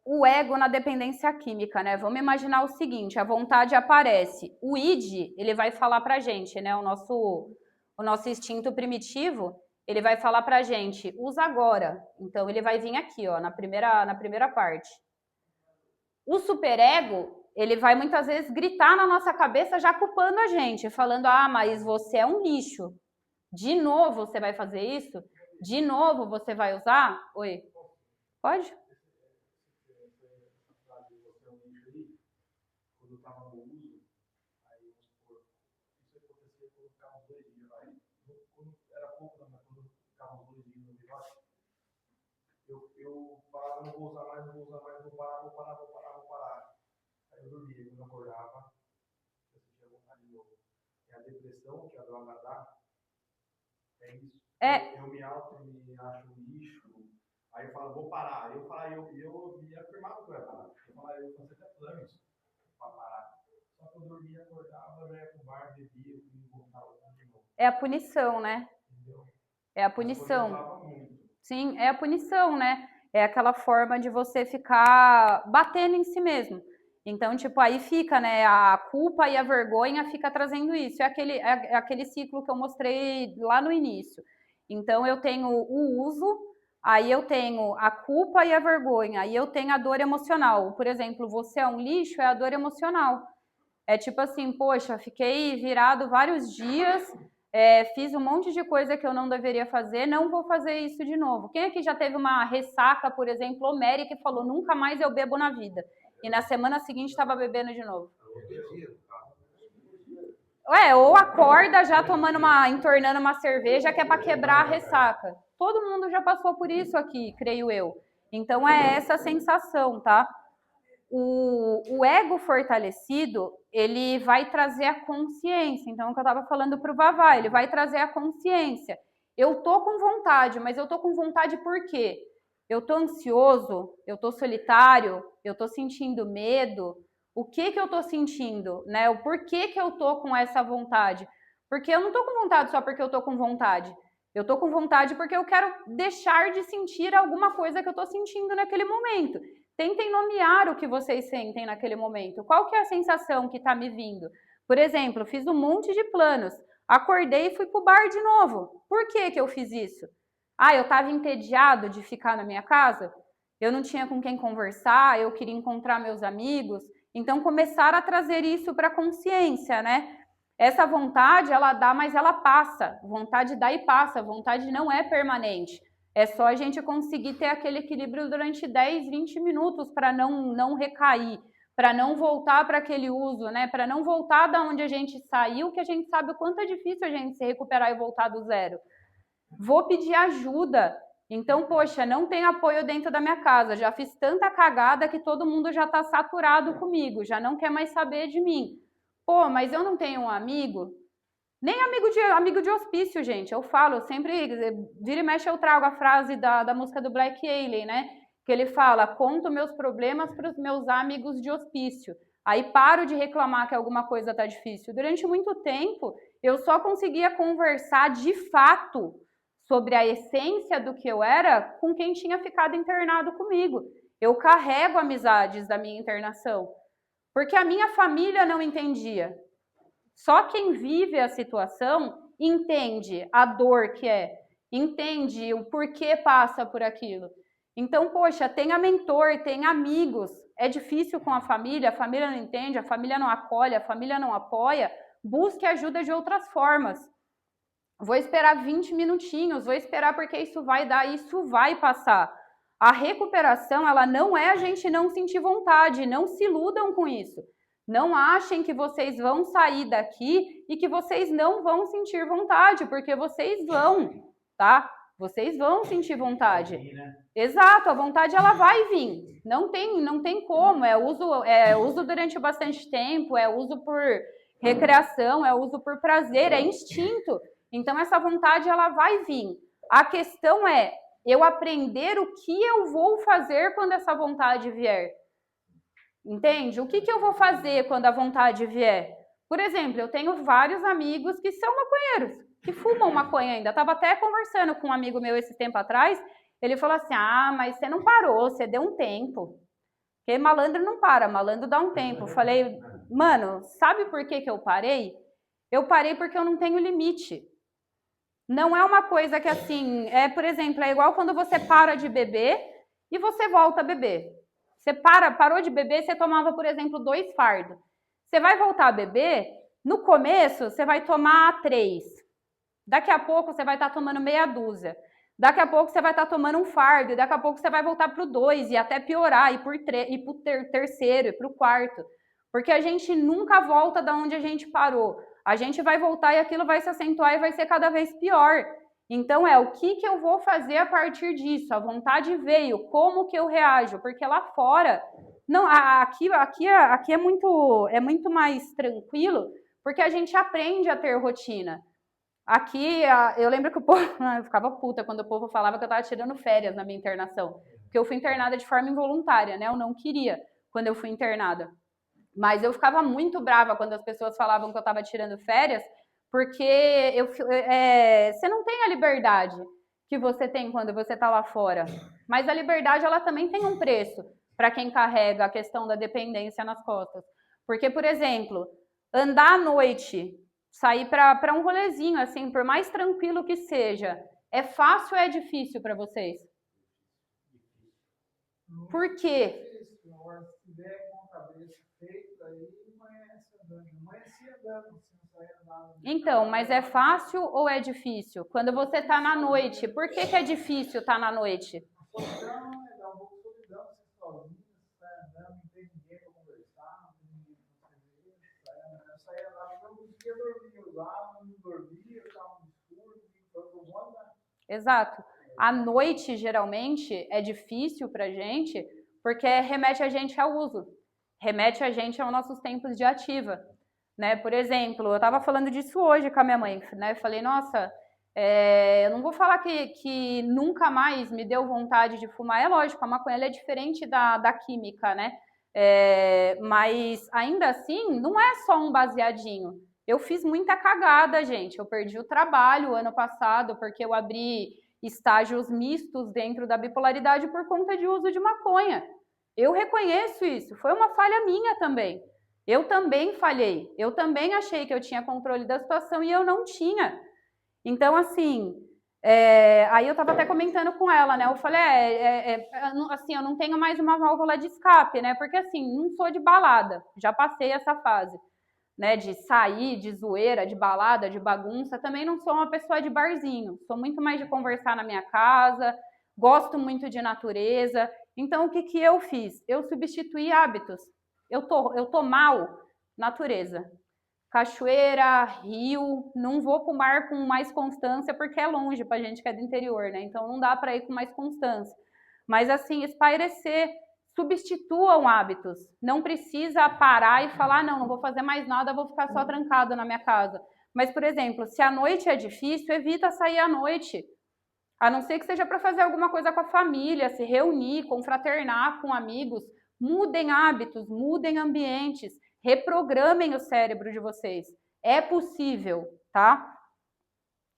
O ego na dependência química, né? Vamos imaginar o seguinte, a vontade aparece. O id, ele vai falar pra gente, né? O nosso instinto primitivo, ele vai falar pra gente, usa agora. Então, ele vai vir aqui, ó, na primeira parte. O superego, ele vai muitas vezes gritar na nossa cabeça já culpando a gente, falando, ah, mas você é um lixo. De novo você vai fazer isso? De novo você vai usar? Oi? Pode?
Quando eu estava no uso, aí isso acontecia quando ficava uns 2 dias lá. Quando era pouco, mas quando ficava uns 2 dias no virote, eu falava, não vou usar mais, vou parar. Aí eu dormia, quando eu acordava, eu sentia vontade de novo. É a depressão que a droga dá, é isso. Eu me acho lixo, aí eu falo, vou parar. Eu me afirmava que eu ia parar. Eu falava, eu fazia até planos para parar. Só que eu dormia, acordava, já ia pro bar, bebia, e voltava de novo.
É a punição, né?
Entendeu?
É a punição.
Eu usava muito.
Sim, é a punição, né? É aquela forma de você ficar batendo em si mesmo. Então, tipo, aí fica, né? A culpa e a vergonha fica trazendo isso. É aquele ciclo que eu mostrei lá no início. Então, eu tenho o uso, aí eu tenho a culpa e a vergonha, aí eu tenho a dor emocional. Por exemplo, você é um lixo, é a dor emocional. É tipo assim, poxa, fiquei virado vários dias, fiz um monte de coisa que eu não deveria fazer, não vou fazer isso de novo. Quem aqui já teve uma ressaca, por exemplo, homérica, que falou, nunca mais eu bebo na vida? E na semana seguinte estava bebendo de novo. Ou acorda já entornando uma cerveja que é para quebrar a ressaca. Todo mundo já passou por isso aqui, creio eu. Então é essa sensação, tá? O ego fortalecido, ele vai trazer a consciência. Então, o que eu estava falando para o Vavá, ele vai trazer a consciência. Eu tô com vontade, mas eu tô com vontade por quê? Eu tô ansioso, eu tô solitário, eu tô sentindo medo. O que eu tô sentindo, né? O porquê que eu tô com essa vontade? Porque eu não tô com vontade só porque eu tô com vontade. Eu tô com vontade porque eu quero deixar de sentir alguma coisa que eu tô sentindo naquele momento. Tentem nomear o que vocês sentem naquele momento. Qual que é a sensação que está me vindo? Por exemplo, fiz um monte de planos. Acordei e fui pro bar de novo. Por que eu fiz isso? Eu estava entediado de ficar na minha casa? Eu não tinha com quem conversar, eu queria encontrar meus amigos. Então, começar a trazer isso para a consciência, né? Essa vontade, ela dá, mas ela passa. Vontade dá e passa. Vontade não é permanente. É só a gente conseguir ter aquele equilíbrio durante 10, 20 minutos para não recair, para não voltar para aquele uso, né? Para não voltar da onde a gente saiu, que a gente sabe o quanto é difícil a gente se recuperar e voltar do zero. Vou pedir ajuda. Então, poxa, não tem apoio dentro da minha casa. Já fiz tanta cagada que todo mundo já está saturado comigo, já não quer mais saber de mim. Pô, mas eu não tenho um amigo? Nem amigo de hospício, gente. Eu falo, eu sempre, vira e mexe, eu trago a frase da música do Black Alien, né? Que ele fala, conto meus problemas para os meus amigos de hospício. Aí paro de reclamar que alguma coisa tá difícil. Durante muito tempo, eu só conseguia conversar de fato sobre a essência do que eu era com quem tinha ficado internado comigo. Eu carrego amizades da minha internação. Porque a minha família não entendia. Só quem vive a situação entende a dor que é, entende o porquê passa por aquilo. Então, poxa, tenha mentor, tenha amigos. É difícil com a família não entende, a família não acolhe, a família não apoia. Busque ajuda de outras formas. Vou esperar 20 minutinhos, vou esperar porque isso vai dar, isso vai passar. A recuperação, ela não é a gente não sentir vontade, não se iludam com isso. Não achem que vocês vão sair daqui e que vocês não vão sentir vontade, porque vocês vão, tá? Vocês vão sentir vontade. Exato, a vontade ela vai vir. Não tem como, é uso durante bastante tempo, é uso por recreação, é uso por prazer, é instinto. Então essa vontade ela vai vir. A questão é eu aprender o que eu vou fazer quando essa vontade vier. Entende? O que eu vou fazer quando a vontade vier? Por exemplo, eu tenho vários amigos que são maconheiros, que fumam maconha ainda. Estava até conversando com um amigo meu esse tempo atrás, ele falou assim, mas você não parou, você deu um tempo. Porque malandro não para, malandro dá um tempo. Eu falei, mano, sabe por que eu parei? Eu parei porque eu não tenho limite. Não é uma coisa que assim, por exemplo, é igual quando você para de beber e você volta a beber. Você parou de beber, você tomava, por exemplo, 2 fardos. Você vai voltar a beber, no começo você vai tomar 3. Daqui a pouco você vai estar tomando meia dúzia. Daqui a pouco você vai estar tomando um fardo, e daqui a pouco você vai voltar para o 2 e até piorar, e para o terceiro, e para o quarto. Porque a gente nunca volta da onde a gente parou. A gente vai voltar e aquilo vai se acentuar e vai ser cada vez pior. Então o que eu vou fazer a partir disso? A vontade veio, como que eu reajo? Porque lá fora, não, aqui é muito mais tranquilo, porque a gente aprende a ter rotina. Aqui, eu lembro que o povo, eu ficava puta quando o povo falava que eu estava tirando férias na minha internação, porque eu fui internada de forma involuntária, né? Eu não queria quando eu fui internada. Mas eu ficava muito brava quando as pessoas falavam que eu estava tirando férias, porque você não tem a liberdade que você tem quando você está lá fora. Mas a liberdade, ela também tem um preço para quem carrega a questão da dependência nas costas. Porque, por exemplo, andar à noite, sair para um rolezinho, assim, por mais tranquilo que seja, é fácil ou é difícil para vocês? Por quê?
Se tiver com a cabeça feita, aí amanhece andando,
Então, mas é fácil ou é difícil? Quando você está na noite, por que é difícil estar na noite?
A solidão dá um pouco de solidão, você sozinho, você sai andando, não tem ninguém para conversar, não tem ninguém para você ver, eu saía lá, não conseguia dormir lá, não dormia, estava no escuro, todo mundo, né?
Exato. A noite, geralmente, é difícil pra gente, porque remete a gente ao uso. Remete a gente aos nossos tempos de ativa. Né? Por exemplo, eu estava falando disso hoje com a minha mãe, né? Falei, nossa, eu não vou falar que nunca mais me deu vontade de fumar. É lógico, a maconha ela é diferente da química, né? Mas ainda assim, não é só um baseadinho. Eu fiz muita cagada, gente. Eu perdi o trabalho ano passado porque eu abri estágios mistos dentro da bipolaridade por conta de uso de maconha. Eu reconheço isso. Foi uma falha minha também. Eu também falhei. Eu também achei que eu tinha controle da situação e eu não tinha. Então, assim, aí eu estava até comentando com ela, né? Eu falei, assim, eu não tenho mais uma válvula de escape, né? Porque, assim, não sou de balada. Já passei essa fase. Né, de sair, de zoeira, de balada, de bagunça, também não sou uma pessoa de barzinho, sou muito mais de conversar na minha casa, gosto muito de natureza. Então, o que eu fiz? Eu substituí hábitos. Eu tô mal, natureza. Cachoeira, rio, não vou para o mar com mais constância porque é longe para a gente que é do interior, né? Então não dá para ir com mais constância. Mas assim, espairecer, substituam hábitos. Não precisa parar e falar, não vou fazer mais nada, vou ficar só trancado na minha casa. Mas, por exemplo, se a noite é difícil, evita sair à noite. A não ser que seja para fazer alguma coisa com a família, se reunir, confraternar com amigos. Mudem hábitos, mudem ambientes, reprogramem o cérebro de vocês. É possível, tá?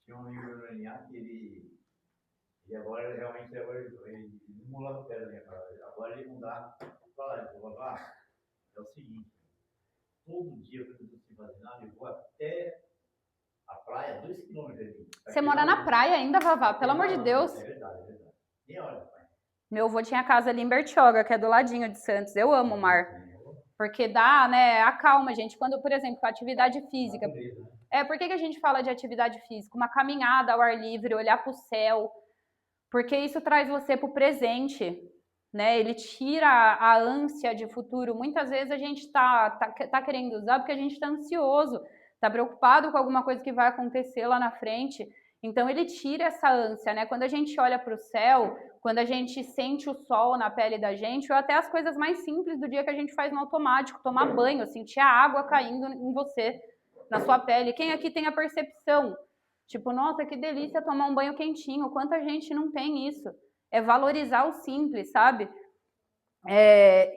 Tinha um amigo meu que ele agora realmente ele não morava perto da minha casa. Agora ele mudar para lá. É o seguinte, todo dia quando eu estou se vacinando, eu vou até a praia, 2 km ali.
Você mora na praia ainda, Vavá? Pelo amor de Deus.
É verdade. Nem hora, pai.
Meu avô tinha casa ali em Bertioga, que é do ladinho de Santos. Eu amo o mar. Porque dá, né, acalma, gente. Quando, por exemplo, com a atividade física. Por que a gente fala de atividade física? Uma caminhada ao ar livre, olhar para o céu, porque isso traz você para o presente, né? Ele tira a ânsia de futuro. Muitas vezes a gente tá querendo usar porque a gente está ansioso, está preocupado com alguma coisa que vai acontecer lá na frente. Então ele tira essa ânsia, né? Quando a gente olha para o céu, quando a gente sente o sol na pele da gente, ou até as coisas mais simples do dia que a gente faz no automático, tomar banho, sentir a água caindo em você, na sua pele. Quem aqui tem a percepção? Tipo, nossa, que delícia tomar um banho quentinho. Quanta gente não tem isso? É valorizar o simples, sabe?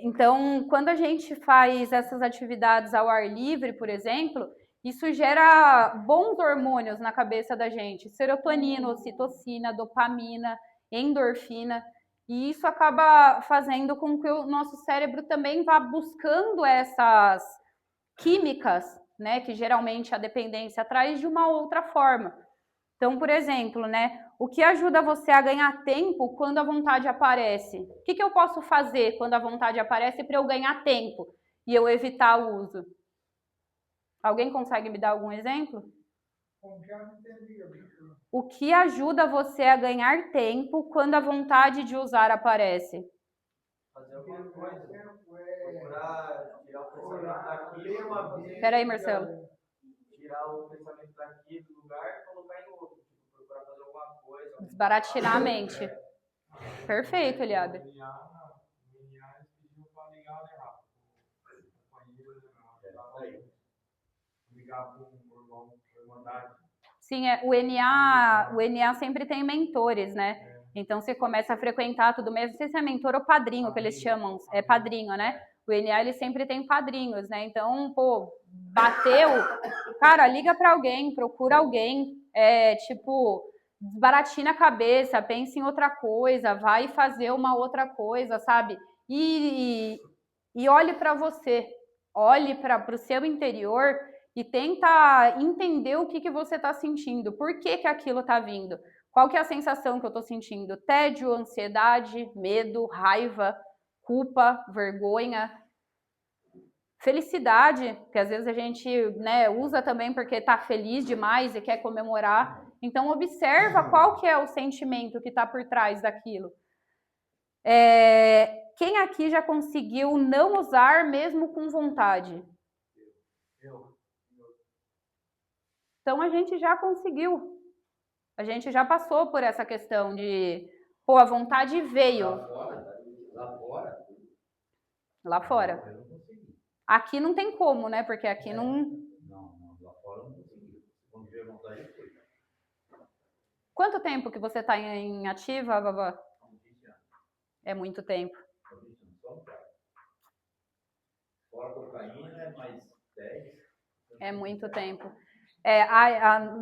Então, quando a gente faz essas atividades ao ar livre, por exemplo, isso gera bons hormônios na cabeça da gente. Serotonina, ocitocina, dopamina, endorfina. E isso acaba fazendo com que o nosso cérebro também vá buscando essas químicas, né, que geralmente a dependência traz de uma outra forma. Então, por exemplo, né, o que ajuda você a ganhar tempo quando a vontade aparece? O que eu posso fazer quando a vontade aparece para eu ganhar tempo e eu evitar o uso? Alguém consegue me dar algum exemplo? O que ajuda você a ganhar tempo quando a vontade de usar aparece?
Fazer alguma coisa. Procurar tirar o pensamento daqui.
Espera aí, Marcelo.
Tirar o pensamento daqui do lugar e colocar em outro. Tipo, procurar fazer alguma coisa.
Desbaratinar a mente. Perfeito, Eliabe.
No NA, eles pediam para ligar, né, Rafa? O companheiro, ligar para um irmão, para irmandade.
Sim, o NA sempre tem mentores, né? Então você começa a frequentar tudo mesmo. Não sei se é mentor ou padrinho que eles chamam. É padrinho, né? O NA ele sempre tem padrinhos, né? Então, pô, bateu, cara, liga para alguém, procura alguém, desbaratina a cabeça, pensa em outra coisa, vai fazer uma outra coisa, sabe? E olhe para você, olhe para o seu interior e tenta entender o que você está sentindo, por que aquilo está vindo, qual que é a sensação que eu estou sentindo, tédio, ansiedade, medo, raiva, culpa, vergonha, felicidade, que às vezes a gente, né, usa também porque está feliz demais e quer comemorar. Então observa qual que é o sentimento que está por trás daquilo. Quem aqui já conseguiu não usar mesmo com vontade? Então a gente já conseguiu. A gente já passou por essa questão de, pô, a vontade veio.
Lá fora?
Lá fora.
Eu não consegui.
Aqui não tem como, né? Porque aqui não...
Não, lá fora eu não consegui. Quando veio a vontade, foi.
Quanto tempo que você está em ativa, Vavá?
20 anos.
É muito tempo.
20 anos, só no carro. Fora cocaína, é mais 10.
É muito tempo.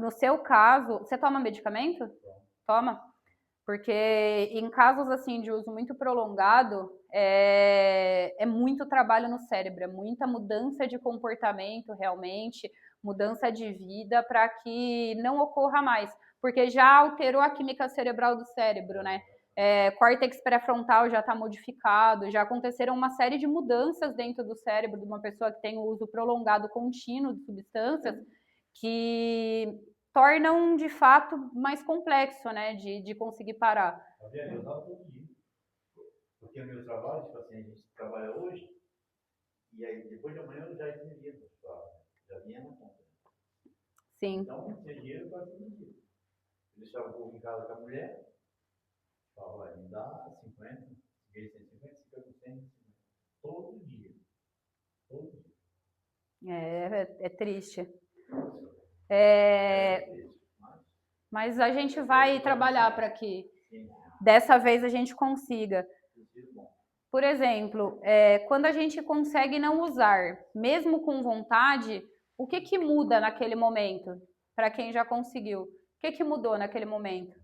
No seu caso, você toma medicamento? Toma. Porque em casos assim de uso muito prolongado, é muito trabalho no cérebro, é muita mudança de comportamento realmente, mudança de vida para que não ocorra mais, porque já alterou a química cerebral do cérebro, né? Córtex pré-frontal já está modificado, já aconteceram uma série de mudanças dentro do cérebro de uma pessoa que tem o uso prolongado contínuo de substâncias que tornam, de fato, mais complexo, né, de conseguir parar.
Tá vendo? Eu usava todo dia. Porque o meu trabalho, tipo assim, a gente trabalha hoje, e aí depois de amanhã eu já entendia, já vinha na conta.
Sim.
Então, tinha dinheiro quase todo dia. Eu deixava o povo em casa com a mulher, falava, me dá 50, ganhei 150, fica com 150. Todo dia. Todo dia.
É triste. Mas a gente vai trabalhar para que dessa vez a gente consiga. Por exemplo, quando a gente consegue não usar, mesmo com vontade, o que muda naquele momento? Para quem já conseguiu. O que mudou naquele momento?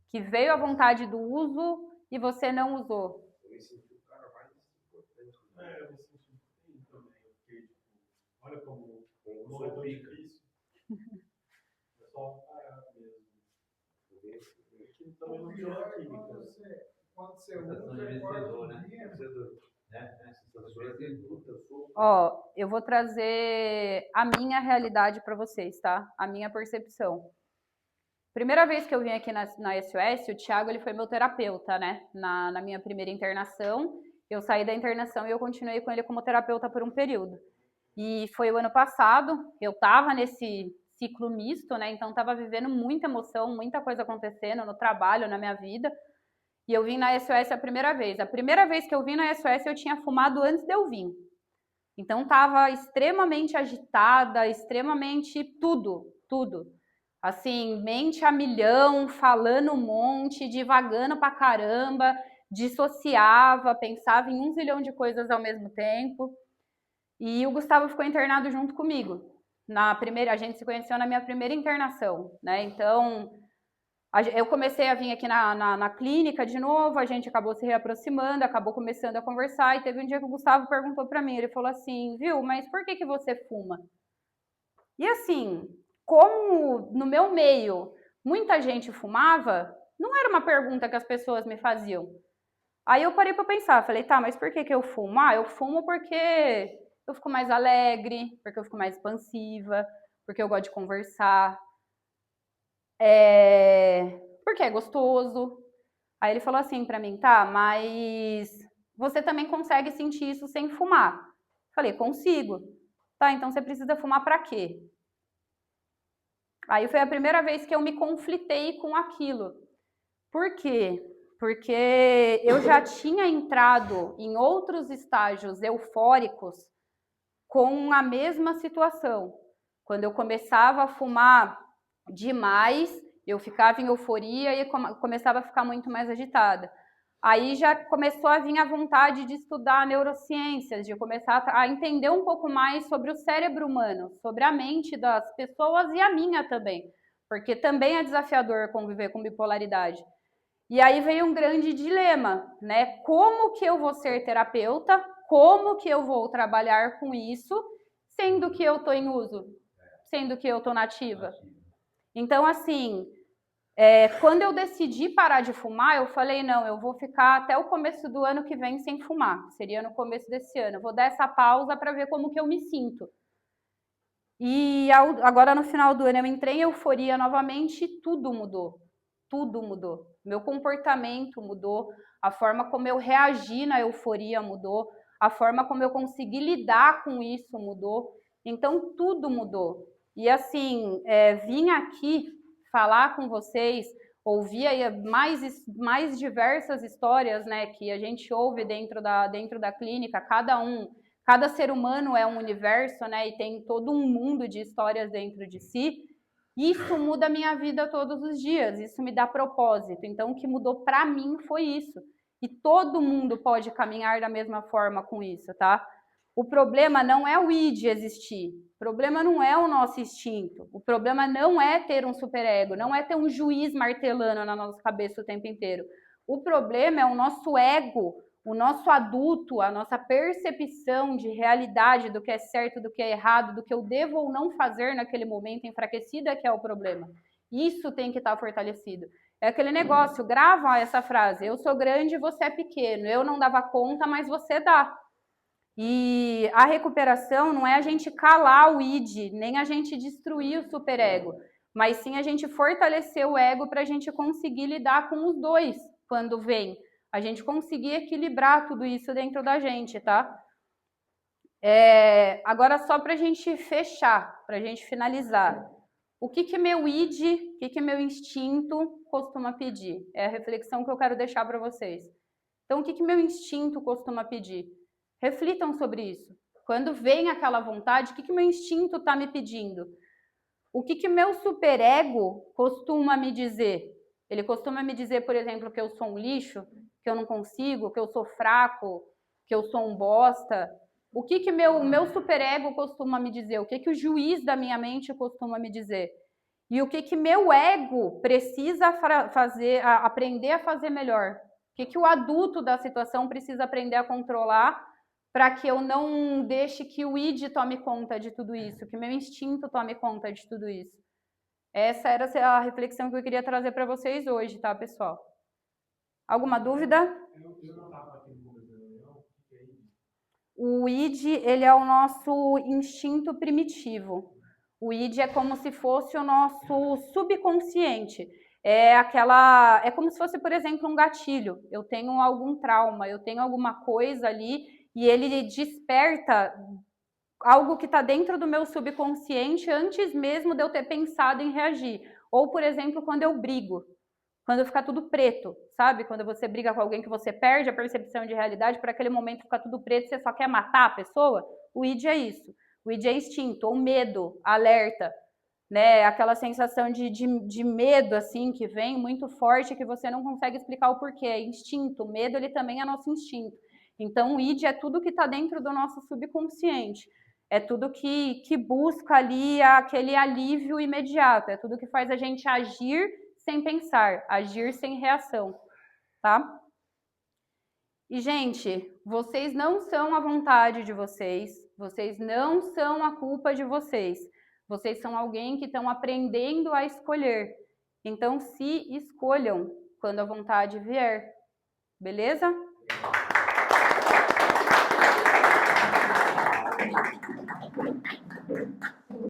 Que veio a vontade do uso e você não usou.
Eu me senti o cara mais importante. Eu me senti bem também. Porque, tipo, olha como não é tão difícil. É só parar mesmo. Porque também não tem química. Quando você usa,
Sensação de vencedor, né? né?
Ó, eu vou trazer a minha realidade para vocês, tá? A minha percepção. Primeira vez que eu vim aqui na SOS, o Thiago ele foi meu terapeuta, né? Na minha primeira internação, eu saí da internação e eu continuei com ele como terapeuta por um período. E foi o ano passado, eu tava nesse ciclo misto, né? Então tava vivendo muita emoção, muita coisa acontecendo no trabalho, na minha vida. E eu vim na SOS a primeira vez. A primeira vez que eu vim na SOS eu tinha fumado antes de eu vir. Então estava extremamente agitada, extremamente tudo. Assim, mente a milhão, falando um monte, divagando pra caramba, dissociava, pensava em 1 zilhão de coisas ao mesmo tempo. E o Gustavo ficou internado junto comigo. A gente se conheceu na minha primeira internação, né? Então, eu comecei a vir aqui na clínica de novo, a gente acabou se reaproximando, acabou começando a conversar, e teve um dia que o Gustavo perguntou para mim, ele falou assim, viu, mas por que você fuma? E assim, como no meu meio muita gente fumava, não era uma pergunta que as pessoas me faziam. Aí eu parei para pensar, falei, tá, mas por que eu fumo? Ah, eu fumo porque eu fico mais alegre, porque eu fico mais expansiva, porque eu gosto de conversar, porque é gostoso. Aí ele falou assim pra mim, tá, mas você também consegue sentir isso sem fumar? Falei, consigo. Tá, então você precisa fumar pra quê? Aí foi a primeira vez que eu me conflitei com aquilo. Por quê? Porque eu já tinha entrado em outros estágios eufóricos com a mesma situação. Quando eu começava a fumar demais, eu ficava em euforia e começava a ficar muito mais agitada. Aí já começou a vir a vontade de estudar neurociências, de começar a entender um pouco mais sobre o cérebro humano, sobre a mente das pessoas e a minha também, porque também é desafiador conviver com bipolaridade. E aí veio um grande dilema, né? Como que eu vou ser terapeuta? Como que eu vou trabalhar com isso, sendo que eu estou em uso, sendo que eu estou nativa? Então, assim, quando eu decidi parar de fumar, eu falei, não, eu vou ficar até o começo do ano que vem sem fumar. Seria no começo desse ano. Eu vou dar essa pausa para ver como que eu me sinto. E agora, no final do ano, eu entrei em euforia novamente e tudo mudou. Tudo mudou. Meu comportamento mudou, a forma como eu reagi na euforia mudou, a forma como eu consegui lidar com isso mudou. Então, tudo mudou. E assim, vim aqui falar com vocês, ouvir aí mais diversas histórias, né, que a gente ouve dentro da clínica, cada ser humano é um universo, né, e tem todo um mundo de histórias dentro de si. Isso muda a minha vida todos os dias, isso me dá propósito. Então, o que mudou para mim foi isso. E todo mundo pode caminhar da mesma forma com isso, tá? O problema não é o id existir, o problema não é o nosso instinto, o problema não é ter um superego, não é ter um juiz martelando na nossa cabeça o tempo inteiro. O problema é o nosso ego, o nosso adulto, a nossa percepção de realidade do que é certo, do que é errado, do que eu devo ou não fazer naquele momento enfraquecida que é o problema. Isso tem que estar fortalecido. É aquele negócio, grava essa frase, eu sou grande, você é pequeno, eu não dava conta, mas você dá. E a recuperação não é a gente calar o id, nem a gente destruir o superego, mas sim a gente fortalecer o ego para a gente conseguir lidar com os dois quando vem. A gente conseguir equilibrar tudo isso dentro da gente, tá? Agora, só para a gente fechar, para a gente finalizar. O que meu id, o que meu instinto costuma pedir? É a reflexão que eu quero deixar para vocês. Então, o que meu instinto costuma pedir? Reflitam sobre isso. Quando vem aquela vontade, o que meu instinto está me pedindo? O que meu superego costuma me dizer? Ele costuma me dizer, por exemplo, que eu sou um lixo, que eu não consigo, que eu sou fraco, que eu sou um bosta. O que meu superego costuma me dizer? O que o juiz da minha mente costuma me dizer? E o que meu ego precisa aprender a fazer melhor? O que o adulto da situação precisa aprender a controlar para que eu não deixe que o id tome conta de tudo isso, que meu instinto tome conta de tudo isso. Essa era a reflexão que eu queria trazer para vocês hoje, tá, pessoal? Alguma dúvida?
Eu não estava aqui no começo da reunião, que é id?
O id, ele é o nosso instinto primitivo. O id é como se fosse o nosso subconsciente. É como se fosse, por exemplo, um gatilho. Eu tenho algum trauma, eu tenho alguma coisa ali e ele desperta algo que está dentro do meu subconsciente antes mesmo de eu ter pensado em reagir. Ou, por exemplo, quando eu brigo. Quando fica tudo preto, sabe? Quando você briga com alguém que você perde a percepção de realidade, por aquele momento fica tudo preto, você só quer matar a pessoa, o id é isso. O id é instinto, ou medo, alerta, né? Aquela sensação de medo, assim, que vem muito forte, que você não consegue explicar o porquê. É instinto, o medo, ele também é nosso instinto. Então, o id é tudo que está dentro do nosso subconsciente. É tudo que busca ali aquele alívio imediato, é tudo que faz a gente agir sem pensar, agir sem reação, tá? E, gente, vocês não são a vontade de vocês não são a culpa de vocês são alguém que estão aprendendo a escolher. Então, se escolham quando a vontade vier, beleza?